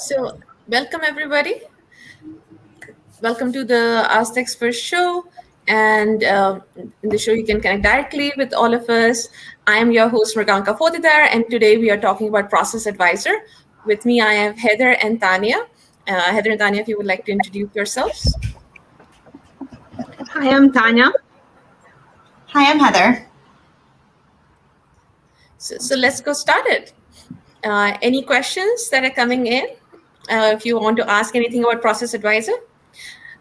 So, welcome everybody. Welcome to the Ask the Expert show. And in the show, you can connect directly with all of us. I am your host, Mriganka Fotidar, and today we are talking about Process Advisor. With me, I have Heather and Tanya. Heather and Tanya, if you would like to introduce yourselves. Hi, I'm Tanya. Hi, I'm Heather. So let's go started. Any questions that are coming in? If you want to ask anything about Process Advisor.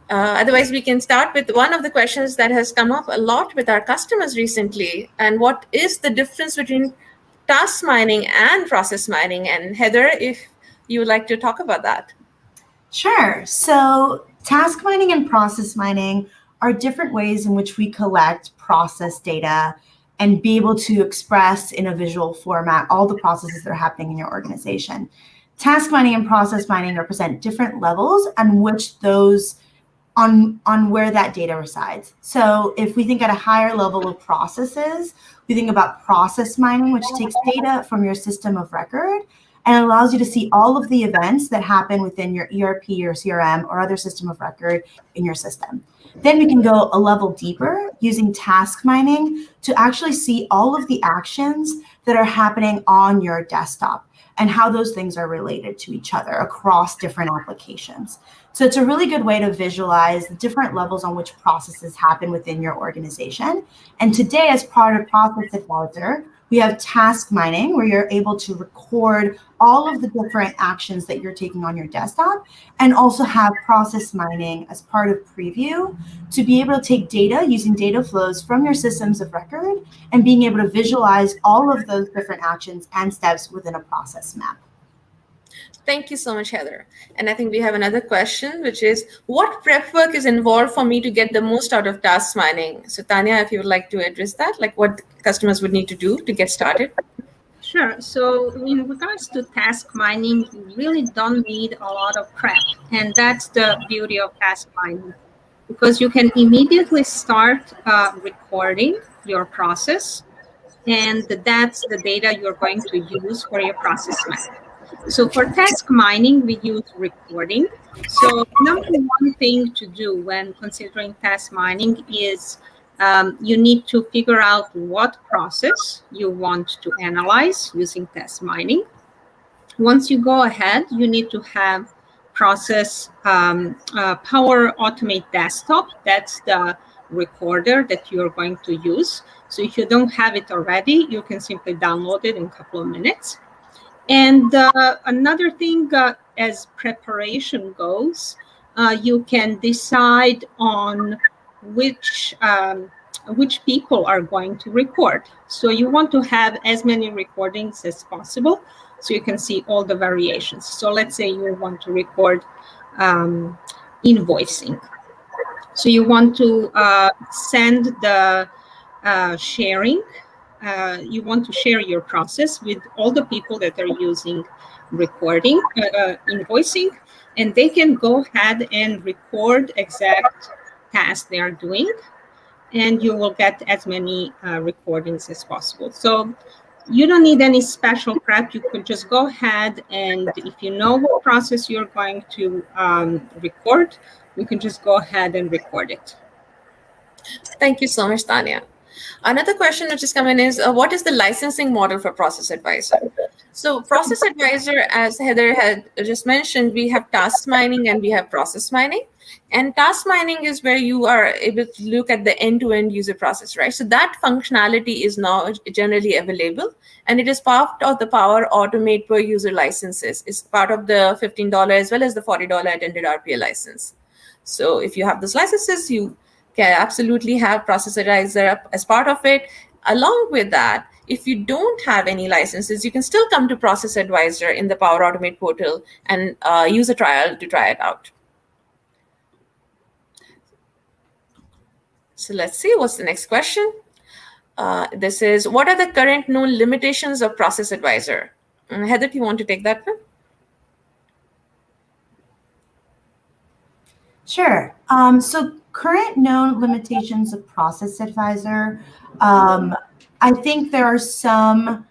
Otherwise, we can start with one of the questions that has come up a lot with our customers recently. And what is the difference between task mining and process mining? And Heather, if you would like to talk about that. Sure. So task mining and process mining are different ways in which we collect process data and be able to express in a visual format all the processes that are happening in your organization. Task mining and process mining represent different levels and which those on where that data resides. So if we think at a higher level of processes, we think about process mining, which takes data from your system of record and allows you to see all of the events that happen within your ERP or CRM or other system of record in your system. Then we can go a level deeper using task mining to actually see all of the actions that are happening on your desktop and how those things are related to each other across different applications. So it's a really good way to visualize the different levels on which processes happen within your organization. And today, as part of Process Advisor, we have task mining, where you're able to record all of the different actions that you're taking on your desktop, and also have process mining as part of preview to be able to take data using data flows from your systems of record and being able to visualize all of those different actions and steps within a process map. Thank you so much, Heather. And I think we have another question, which is what prep work is involved for me to get the most out of task mining? So Tanya, if you would like to address that, like what customers would need to do to get started. Sure. So in regards to task mining, you really don't need a lot of prep. And that's the beauty of task mining, because you can immediately start recording your process. And that's the data you're going to use for your process map. So for task mining, we use recording. So number one thing to do when considering task mining is you need to figure out what process you want to analyze using task mining. Once you go ahead, you need to have process Power Automate Desktop. That's the recorder that you're going to use. So if you don't have it already, you can simply download it in a couple of minutes. And another thing, as preparation goes, you can decide on which people are going to record. So you want to have as many recordings as possible so you can see all the variations. So let's say you want to record invoicing. So you want to send the sharing. You want to share your process with all the people that are using recording, invoicing, and they can go ahead and record exact tasks they are doing, and you will get as many recordings as possible. So you don't need any special prep. You could just go ahead, and if you know what process you're going to record, you can just go ahead and record it. Thank you so much, Tanya. Another question which is coming is, what is the licensing model for Process Advisor? So Process Advisor, as Heather had just mentioned, we have task mining and we have process mining. And task mining is where you are able to look at the end-to-end user process, right? So that functionality is now generally available, and it is part of the Power Automate per user licenses. It's part of the $15 as well as the $40 attended RPA license. So if you have those licenses, you can absolutely have Process Advisor as part of it. Along with that, if you don't have any licenses, you can still come to Process Advisor in the Power Automate portal and use a trial to try it out. So let's see, what's the next question? This is, what are the current known limitations of Process Advisor? Heather, do you want to take that one? Sure. So current known limitations of Process Advisor, I think there are some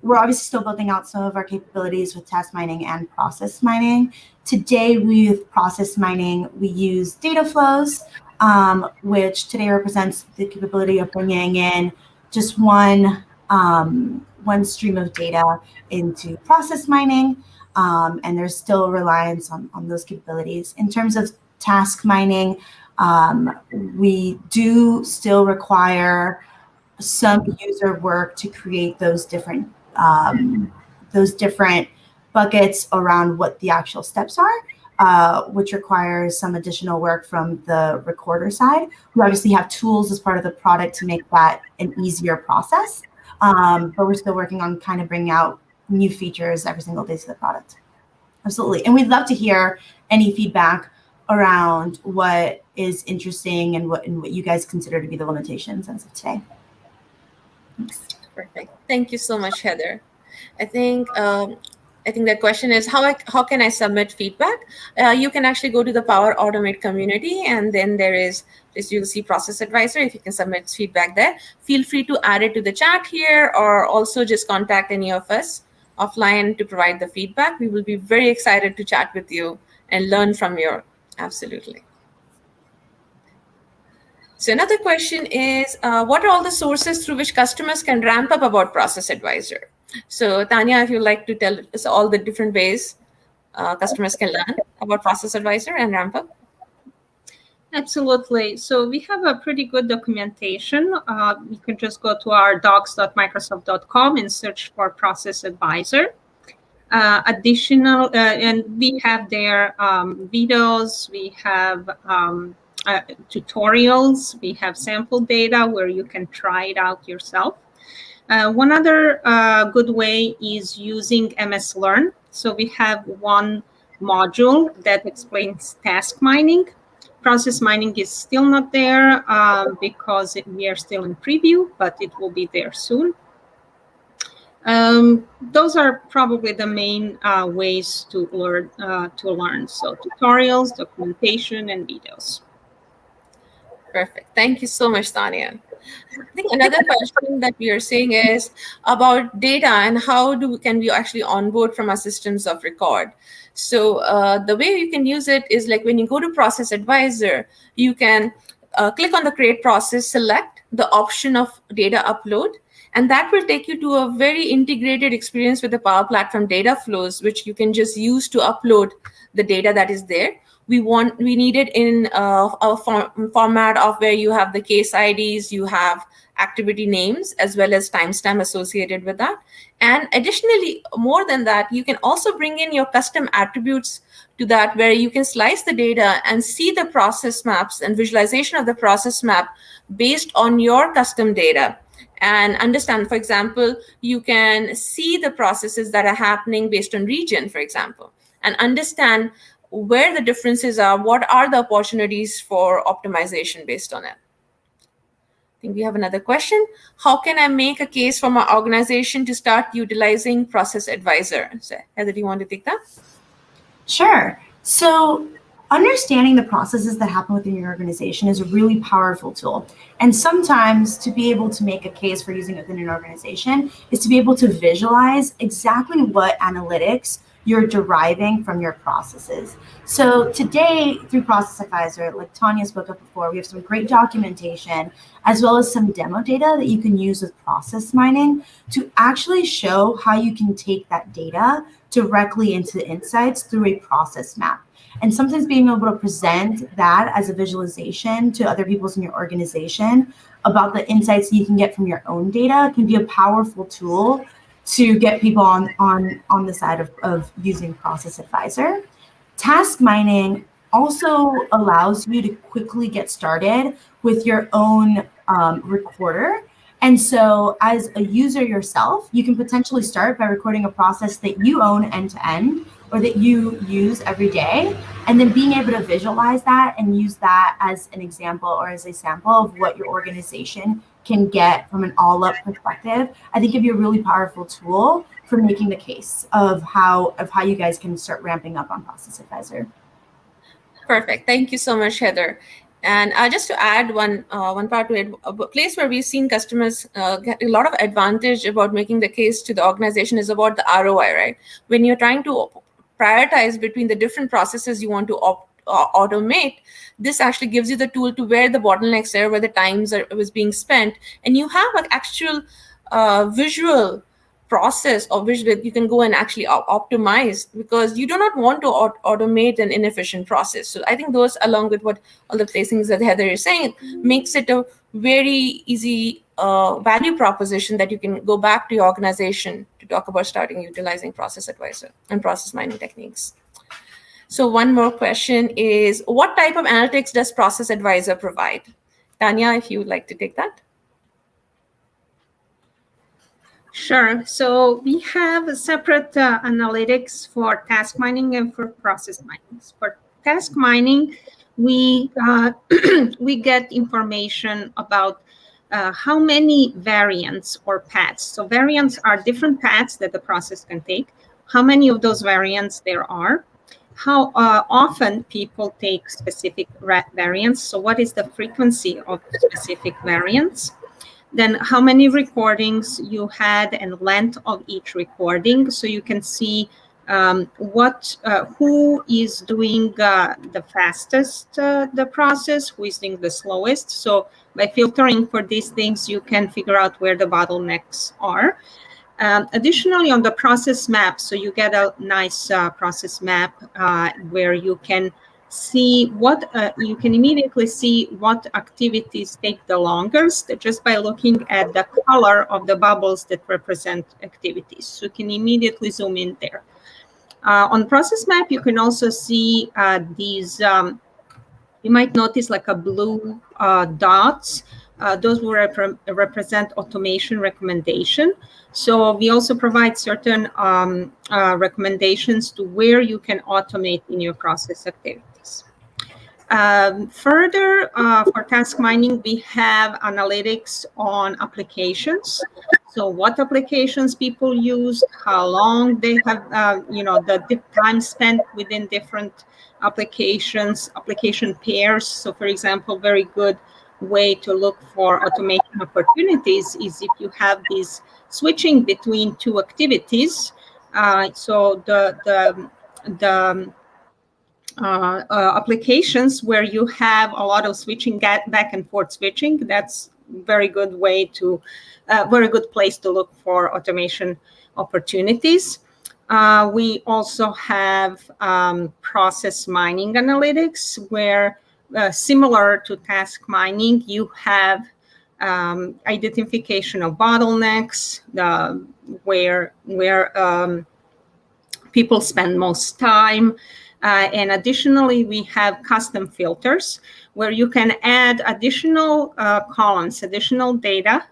we're obviously still building out some of our capabilities with task mining and process mining. Today, with process mining, we use data flows, which today represents the capability of bringing in just one stream of data into process mining, and there's still reliance on those capabilities. In terms of task mining, we do still require some user work to create those different buckets around what the actual steps are, which requires some additional work from the recorder side. We obviously have tools as part of the product to make that an easier process, but we're still working on kind of bringing out new features every single day to the product. Absolutely. And we'd love to hear any feedback around what is interesting and what you guys consider to be the limitations as of today. Perfect. Thank you so much, Heather. I think the question is how can I submit feedback? You can actually go to the Power Automate community, and then you'll see Process Advisor. If you can submit feedback there, feel free to add it to the chat here, or also just contact any of us offline to provide the feedback. We will be very excited to chat with you and learn from you. Absolutely. So another question is, what are all the sources through which customers can ramp up about Process Advisor? So Tanya, if you'd like to tell us all the different ways customers can learn about Process Advisor and ramp up. Absolutely. So we have a pretty good documentation. You can just go to our docs.microsoft.com and search for Process Advisor. And we have there videos, we have tutorials, we have sample data where you can try it out yourself. One other good way is using MS Learn. So we have one module that explains task mining. Process mining is still not there because we are still in preview, but it will be there soon. Those are probably the main ways to learn. So tutorials, documentation, and videos. Perfect. Thank you so much, Tanya. I think another question that we are seeing is about data and how can we actually onboard from our systems of record. So the way you can use it is like when you go to Process Advisor, you can click on the Create Process, select the option of data upload, and that will take you to a very integrated experience with the Power Platform data flows, which you can just use to upload the data that is there. We need it in a format of where you have the case IDs, you have activity names, as well as timestamp associated with that. And additionally, more than that, you can also bring in your custom attributes to that, where you can slice the data and see the process maps and visualization of the process map based on your custom data. And understand, for example, you can see the processes that are happening based on region, for example, and understand where the differences are, what are the opportunities for optimization based on it. I think we have another question. How can I make a case for my organization to start utilizing Process Advisor? So, Heather, do you want to take that? Sure. So understanding the processes that happen within your organization is a really powerful tool. And sometimes to be able to make a case for using it within an organization is to be able to visualize exactly what analytics you're deriving from your processes. So today, through Process Advisor, like Tanya spoke of before, we have some great documentation as well as some demo data that you can use with process mining to actually show how you can take that data directly into the insights through a process map. And sometimes being able to present that as a visualization to other people in your organization about the insights you can get from your own data can be a powerful tool to get people on the side of using Process Advisor. Task mining also allows you to quickly get started with your own recorder. And so as a user yourself, you can potentially start by recording a process that you own end to end or that you use every day, and then being able to visualize that and use that as an example or as a sample of what your organization can get from an all-up perspective. I think it'd be a really powerful tool for making the case of how you guys can start ramping up on Process Advisor. Perfect. Thank you so much, Heather. And just to add one part to it, a place where we've seen customers get a lot of advantage about making the case to the organization is about the ROI, right? When you're trying to prioritize between the different processes you want to automate, this actually gives you the tool to where the bottlenecks are, where the times was being spent, and you have an actual visual process of which that you can go and actually optimize, because you do not want to automate an inefficient process. So I think those, along with what all the things that Heather is saying, makes it a very easy value proposition that you can go back to your organization to talk about starting utilizing Process Advisor and process mining techniques. So one more question is, what type of analytics does Process Advisor provide? Tanya, if you would like to take that. Sure. So we have separate analytics for task mining and for process mining. For task mining, we we get information about how many variants or paths. So variants are different paths that the process can take. How many of those variants there are? How often people take specific variants? So what is the frequency of specific variants? Then how many recordings you had and length of each recording, so you can see who is doing the fastest the process, who is doing the slowest. So by filtering for these things, you can figure out where the bottlenecks are. Additionally, on the process map, so you get a nice process map where you can see what you can immediately see what activities take the longest just by looking at the color of the bubbles that represent activities. So you can immediately zoom in there. On process map, you can also see these, you might notice like a blue dots. Those will represent automation recommendation. So we also provide certain recommendations to where you can automate in your process activities. Further, for task mining, we have analytics on applications. So what applications people use, how long they have, the time spent within different applications, application pairs. So for example, very good way to look for automation opportunities is if you have these switching between two activities. So the applications where you have a lot of switching, back and forth switching, that's very good way to, very good place to look for automation opportunities. We also have process mining analytics, where similar to task mining, you have identification of bottlenecks, where people spend most time. And additionally, we have custom filters where you can add additional columns, additional data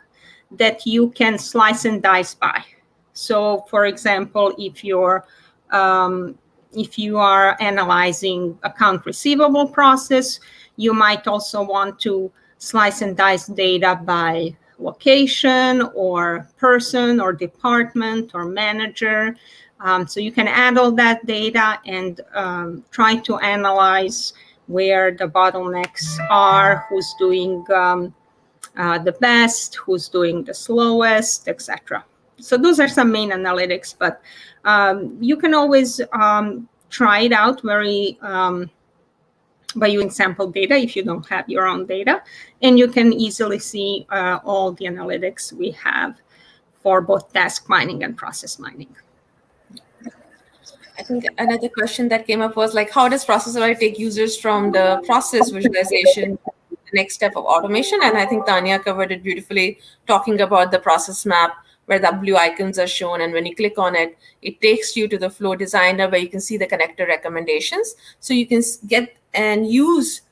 that you can slice and dice by. So, for example, if you are analyzing account receivable process, you might also want to slice and dice data by location or person or department or manager. So you can add all that data and try to analyze where the bottlenecks are, who's doing the best, who's doing the slowest, etc. So those are some main analytics, but you can always try it out by using sample data if you don't have your own data, and you can easily see all the analytics we have for both task mining and process mining. I think another question that came up was like, how does Process Advisor take users from the process visualization to the next step of automation? And I think Tanya covered it beautifully, talking about the process map where the blue icons are shown. And when you click on it, it takes you to the flow designer where you can see the connector recommendations. So you can get and use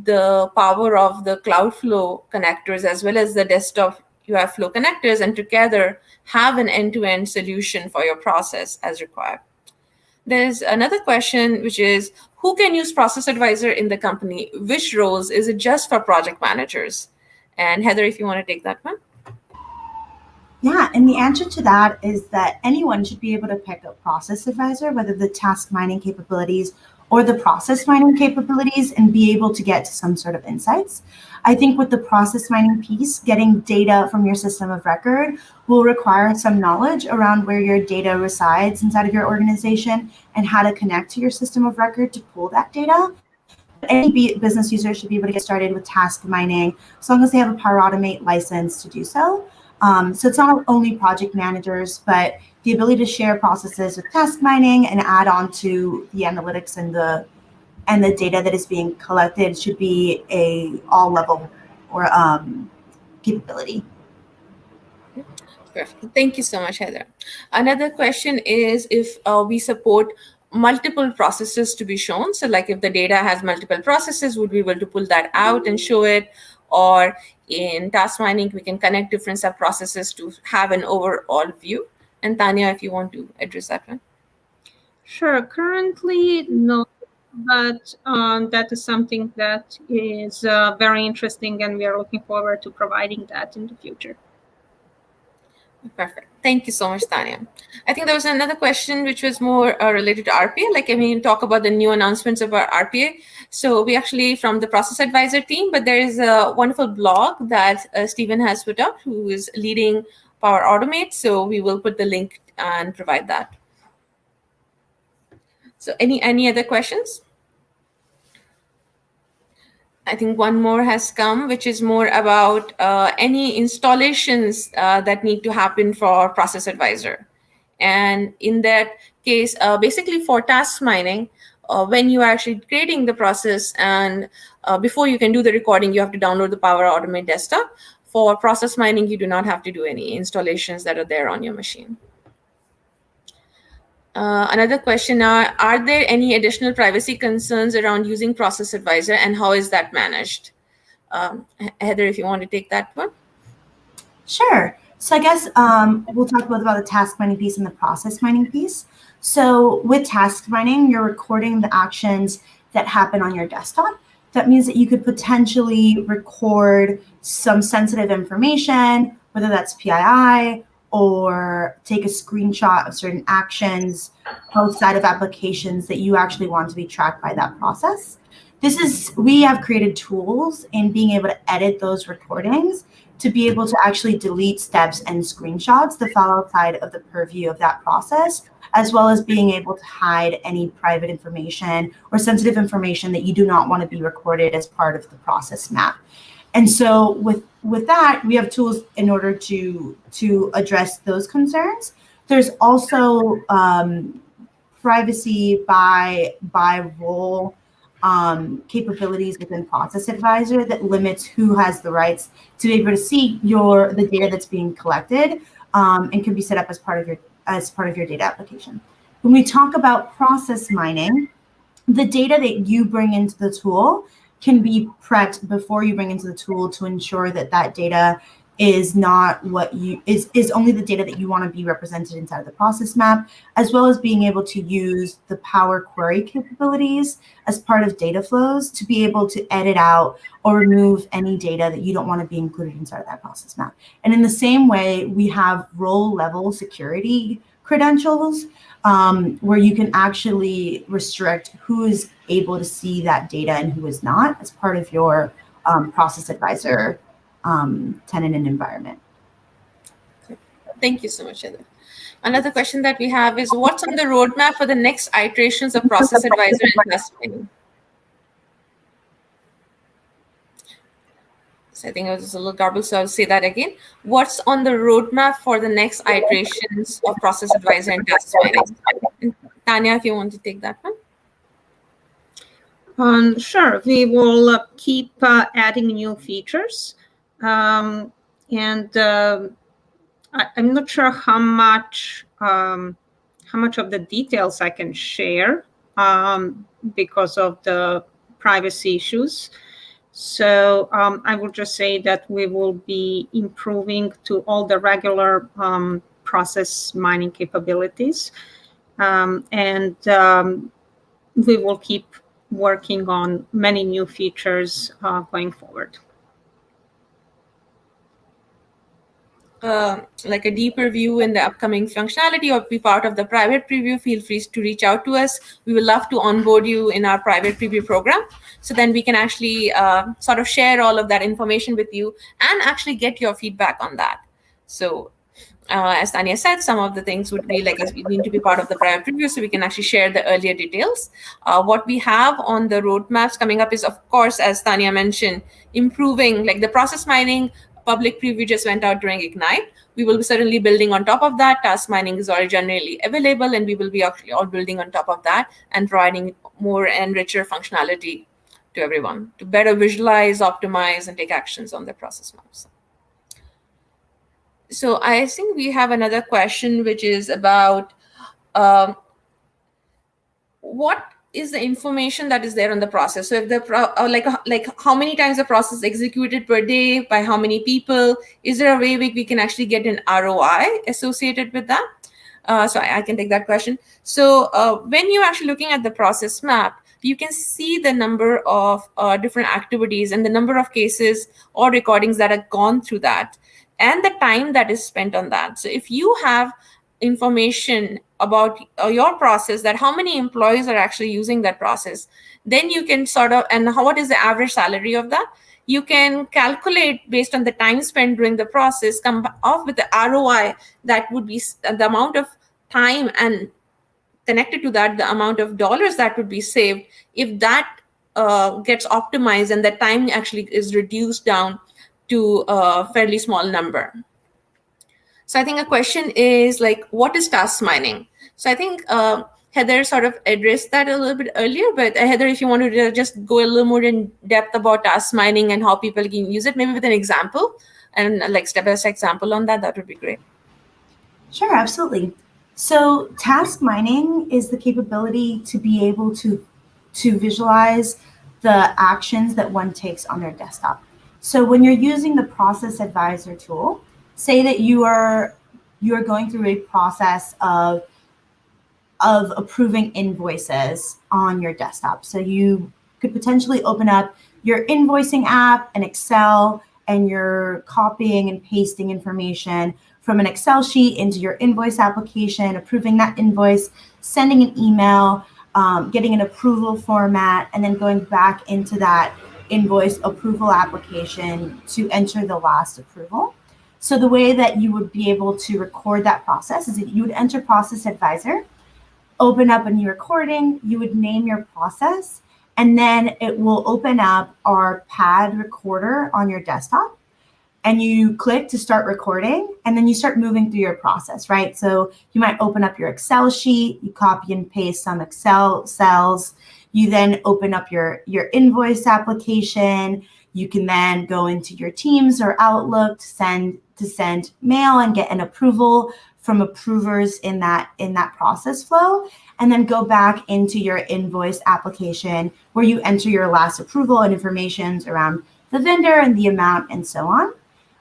the power of the Cloudflow connectors as well as the desktop UI Flow connectors, and together have an end-to-end solution for your process as required. There's another question, which is, who can use Process Advisor in the company? Which roles? Is it just for project managers? And Heather, if you want to take that one. Yeah, and the answer to that is that anyone should be able to pick up Process Advisor, whether the task mining capabilities or the process mining capabilities and be able to get to some sort of insights. I think with the process mining piece, getting data from your system of record will require some knowledge around where your data resides inside of your organization and how to connect to your system of record to pull that data. But any business user should be able to get started with task mining as long as they have a Power Automate license to do so. So it's not only project managers, but the ability to share processes with task mining and add on to the analytics and the data that is being collected should be a all level or capability. Perfect. Thank you so much, Heather. Another question is if we support multiple processes to be shown. So like if the data has multiple processes, would we be able to pull that out and show it? Or in task mining, we can connect different sub processes to have an overall view. And Tanya, if you want to address that one. Sure. Currently, no, but that is something that is very interesting, and we are looking forward to providing that in the future. Perfect. Thank you so much, Tanya. I think there was another question which was more related to RPA. Like, I mean, talk about the new announcements about RPA. So we actually from the Process Advisor team, but there is a wonderful blog that Stephen has put up, who is leading Power Automate. So we will put the link and provide that. So any other questions? I think one more has come, which is more about any installations that need to happen for Process Advisor. And in that case, basically for task mining, when you are actually creating the process and before you can do the recording, you have to download the Power Automate desktop. For process mining, you do not have to do any installations that are there on your machine. Another question, are there any additional privacy concerns around using Process Advisor and how is that managed? Heather, if you want to take that one. Sure. So I guess we'll talk both about the task mining piece and the process mining piece. So with task mining, you're recording the actions that happen on your desktop. That means that you could potentially record some sensitive information, whether that's PII or take a screenshot of certain actions outside of applications that you actually want to be tracked by that process. We have created tools in being able to edit those recordings to be able to actually delete steps and screenshots that fall outside of the purview of that process, as well as being able to hide any private information or sensitive information that you do not want to be recorded as part of the process map. And so with that, we have tools in order to address those concerns. There's also privacy by role capabilities within Process Advisor that limits who has the rights to be able to see the data that's being collected and can be set up as part of your data application. When we talk about process mining, the data that you bring into the tool can be prepped before you bring into the tool to ensure that that data is not what is only the data that you want to be represented inside of the process map, as well as being able to use the Power Query capabilities as part of data flows to be able to edit out or remove any data that you don't want to be included inside of that process map. And in the same way, we have role level security credentials where you can actually restrict who is able to see that data and who is not as part of your Process Advisor tenant and environment. Thank you so much, Heather. Another question that we have is what's on the roadmap for the next iterations of Process Advisor and task mining? So I think it was a little garbled, so I'll say that again. What's on the roadmap for the next iterations of Process Advisor and task mining? Tanya, if you want to take that one. Sure. We will keep adding new features. I'm not sure how much of the details I can share because of the privacy issues. So I will just say that we will be improving to all the regular process mining capabilities. And we will keep working on many new features going forward. like a deeper view in the upcoming functionality or be part of the private preview, feel free to reach out to us. We would love to onboard you in our private preview program. So then we can actually sort of share all of that information with you and actually get your feedback on that. So as Tanya said, some of the things would be like we need to be part of the private preview so we can actually share the earlier details. What we have on the roadmaps coming up is, of course, as Tanya mentioned, improving like the process mining public preview just went out during Ignite. We will be certainly building on top of that. Task mining is already generally available, and we will be actually all building on top of that and providing more and richer functionality to everyone to better visualize, optimize, and take actions on their process maps. So I think we have another question, which is about what is the information that is there on the process. So if the like how many times the process executed per day, by how many people, is there a way we can actually get an ROI associated with that? So I can take that question. So when you're actually looking at the process map, you can see the number of different activities and the number of cases or recordings that have gone through that and the time that is spent on that. So if you have information about your process, that how many employees are actually using that process, then you can sort of, and what is the average salary of that, you can calculate based on the time spent during the process, come off with the ROI that would be the amount of time, and connected to that the amount of dollars that would be saved if that gets optimized and the time actually is reduced down to a fairly small number. So I think a question is like, what is task mining? So I think Heather sort of addressed that a little bit earlier, but Heather, if you want to just go a little more in depth about task mining and how people can use it, maybe with an example and like step-by-step example on that, that would be great. Sure, absolutely. So task mining is the capability to be able to visualize the actions that one takes on their desktop. So when you're using the Process Advisor tool, say that you are going through a process of approving invoices on your desktop. So you could potentially open up your invoicing app, an Excel, and you're copying and pasting information from an Excel sheet into your invoice application, approving that invoice, sending an email, getting an approval format, and then going back into that invoice approval application to enter the last approval. So the way that you would be able to record that process is that you would enter Process Advisor, open up a new recording, you would name your process, and then it will open up our pad recorder on your desktop. And you click to start recording, and then you start moving through your process, right? So you might open up your Excel sheet, you copy and paste some Excel cells, you then open up your invoice application, you can then go into your Teams or Outlook to send mail and get an approval from approvers in that process flow, and then go back into your invoice application where you enter your last approval and information around the vendor and the amount and so on.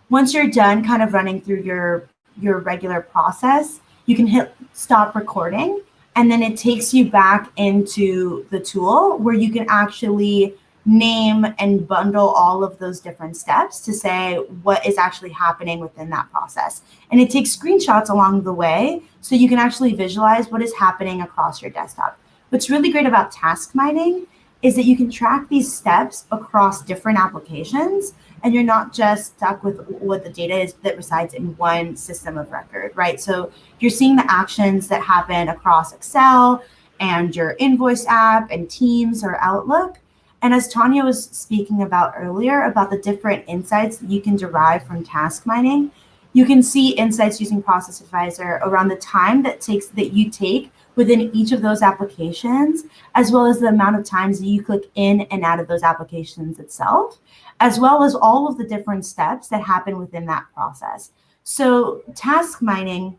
Once you're done kind of running through your regular process, you can hit stop recording, and then it takes you back into the tool where you can actually name and bundle all of those different steps to say what is actually happening within that process. And it takes screenshots along the way so you can actually visualize what is happening across your desktop. What's really great about task mining is that you can track these steps across different applications, and you're not just stuck with what the data is that resides in one system of record, right? So you're seeing the actions that happen across Excel and your invoice app and Teams or Outlook. And as Tanya was speaking about earlier about the different insights that you can derive from task mining, you can see insights using Process Advisor around the time that you take within each of those applications, as well as the amount of times that you click in and out of those applications itself, as well as all of the different steps that happen within that process. So task mining,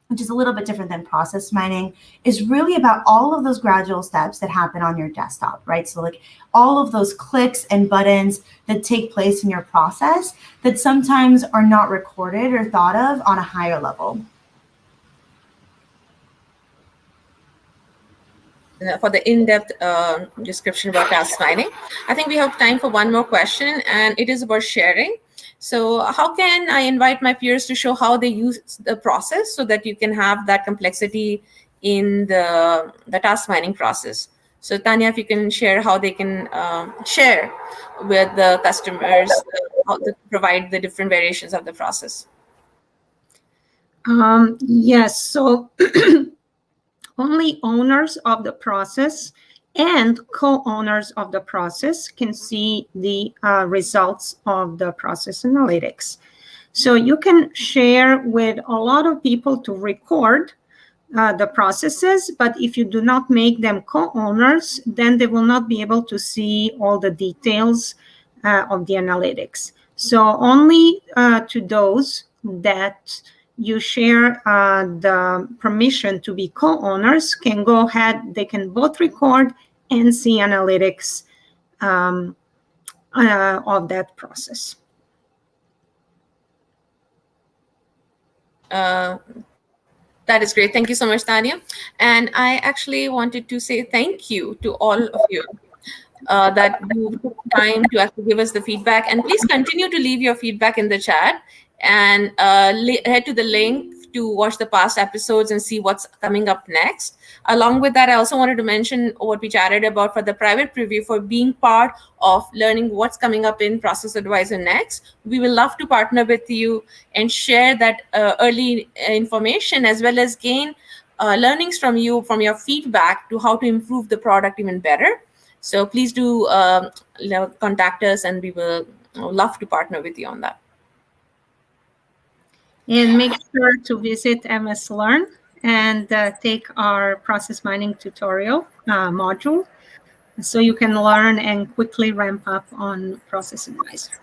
which is a little bit different than process mining, is really about all of those gradual steps that happen on your desktop, right? So like all of those clicks and buttons that take place in your process that sometimes are not recorded or thought of on a higher level. For the in-depth description about task mining. I think we have time for one more question, and it is about sharing. So how can I invite my peers to show how they use the process so that you can have that complexity in the task mining process? So Tanya, if you can share how they can share with the customers how to provide the different variations of the process. Yes, so only owners of the process and co-owners of the process can see the results of the process analytics. So you can share with a lot of people to record the processes, but if you do not make them co-owners, then they will not be able to see all the details of the analytics. So only to those that you share the permission to be co-owners can go ahead, they can both record and see analytics of that process. That is great. Thank you so much, Tanya. And I actually wanted to say thank you to all of you that you took time to actually give us the feedback. And please continue to leave your feedback in the chat and head to the link to watch the past episodes and see what's coming up next. Along with that, I also wanted to mention what we chatted about for the private preview for being part of learning what's coming up in Process Advisor next. We will love to partner with you and share that early information as well as gain learnings from you, from your feedback to how to improve the product even better. So please do contact us and we will love to partner with you on that. And make sure to visit MS Learn and take our process mining tutorial module so you can learn and quickly ramp up on Process Advisor.